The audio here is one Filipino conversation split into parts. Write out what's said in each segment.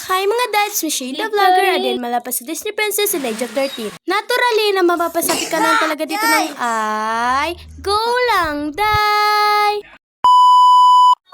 Hi mga dads, Michelle the Vlogger, again malapas sa Disney Princess sa Age of 13. Naturally na mapapasabi ka lang talaga dito ng ay, go lang, day!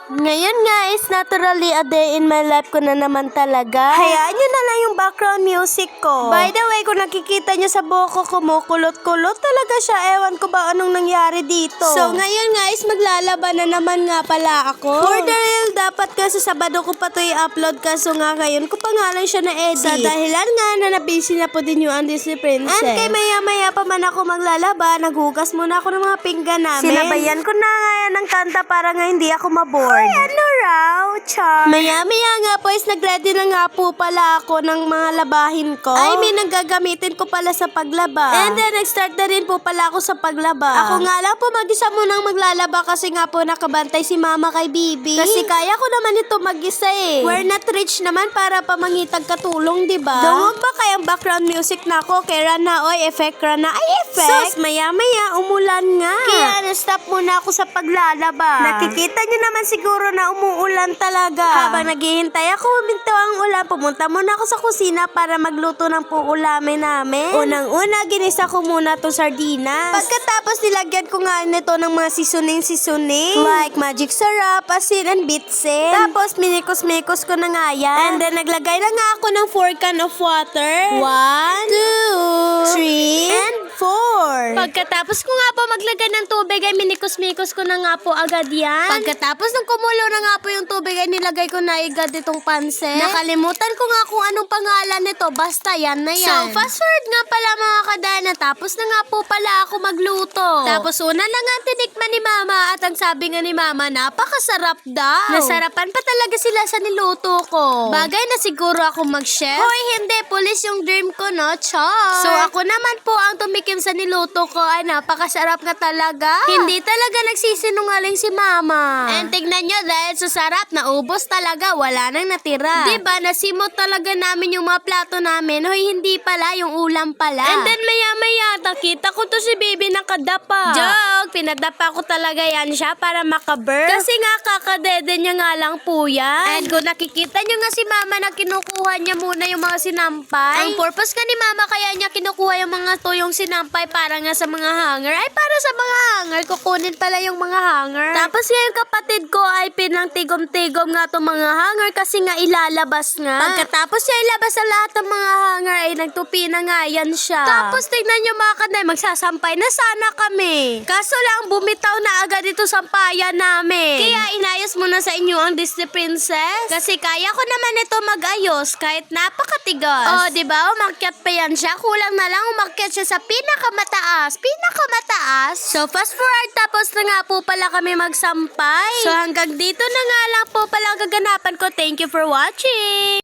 Ngayon nga is naturally a day in my life ko na naman talaga. Hayaan nyo na lang yung background music ko. By the way, kung nakikita nyo sa buhok ko, kumukulot-kulot talaga siya. Ewan ko ba anong nangyari dito. So ngayon nga is maglalaba na naman nga pala ako. For the real, dapat kasi Sabado ko pa to i-upload kaso nga ngayon ko pa nga lang siya na-edit. Sa dahilan nga na nabisi na po din yung Disney Princess. And kay maya-maya pa man ako maglalaba, naghugas muna ako ng mga pinggan namin. Sinabayan ko na nga yan ng kanta para nga hindi ako mabored. Ay, ano raw? Char. Maya-maya nga po is nag-ready na nga po pala ako ng mga labahin ko. I mean, nanggagamitin ko pala sa paglaba. And then, nag-start na rin po pala ako sa paglaba. Ako nga lang po mag-isa munang maglalaba kasi nga po nakabantay si mama kay Bibi. Kasi kaya ko naman ito mag-isa eh. We're not rich naman para pamangitag katulong, diba? Dungog ba kayang background music na ako? Kay Rana, oy, effect Rana. Ay, effect! Sus, maya-maya, umulan nga. Kaya na-stop muna ako sa paglalaba. Nakikita nyo naman siguro na umuulan talaga. Habang naghihintay ako huminto ang ulan, pumunta muna ako sa kusina para magluto ng puulamin namin. Unang-una, ginisa ko muna itong sardinas. Pagkatapos nilagyan ko nga nito ng mga seasoning. Like magic syrup, asin, and bitsin. Tapos minikos-mikos ko na nga yan. And then naglagay na nga ako ng 4 can of water. 1, 2, 3, and 4. Pagkatapos ko nga po maglagay ng tubig ay minikos-mikos ko na nga po agad yan. Pagkatapos nung kumulo na nga po yung tubig ay nilagay ko na agad itong pansit. Nakalimutan ko nga kung anong pangalan nito. Basta yan na yan. So fast forward nga pala mga kadana. Tapos na nga po pala ako magluto. Tapos una na nga tinikman ni mama at ang sabi nga ni mama napakasarap daw. Nasarapan pa talaga sila sa niluto ko. Bagay na siguro ako mag-chef. Hoy hindi, pulis yung dream ko no, char. So ako naman po ang tumikim sa niluto ko ay napakasarap nga talaga. Hindi talaga nagsisinungaling si mama. And tignan nyo dahil sa sarap, naubos talaga, wala nang natira. Diba, nasimot talaga namin yung mga plato namin. Hoy, hindi pala, yung ulam pala. And then maya-maya, nakita ko to si Bibi nakadapa. Joke, pinadapa ko talaga yan siya para makaburp. Kasi nga, kakadede niya nga lang po yan. And kung nakikita nyo nga si mama na kinukuha niya muna yung mga sinampay. Ang purpose ka ni mama kaya niya kinukuha yung mga tuyong sinampay para nga sa mga hanger. Ay, para sa mga hanger, kukunin pala yung mga hanger. Tapos nga yung kapatid ko ay pinangtigom-tigom nga itong mga hanger kasi nga ilalabas nga. Pagkatapos siya ilabas sa lahat ng mga hanger ay nagtupi na nga yan siya. Tapos tignan nyo mga kanay, magsasampay na sana kami. Kaso lang bumitaw na agad ito sampayan namin. Kaya inayos muna sa inyo ang Disney Princess. Kasi kaya ko naman ito mag-ayos kahit napakatigas. Oh, diba? Umakyat pa yan siya. Kulang na lang umakyat siya sa pinakamataas. Pinakamataas. So fast forward tapos na nga po pala kami magsampay. So hanggang dito na nga lang po pala ang gaganapan ko. Thank you for watching!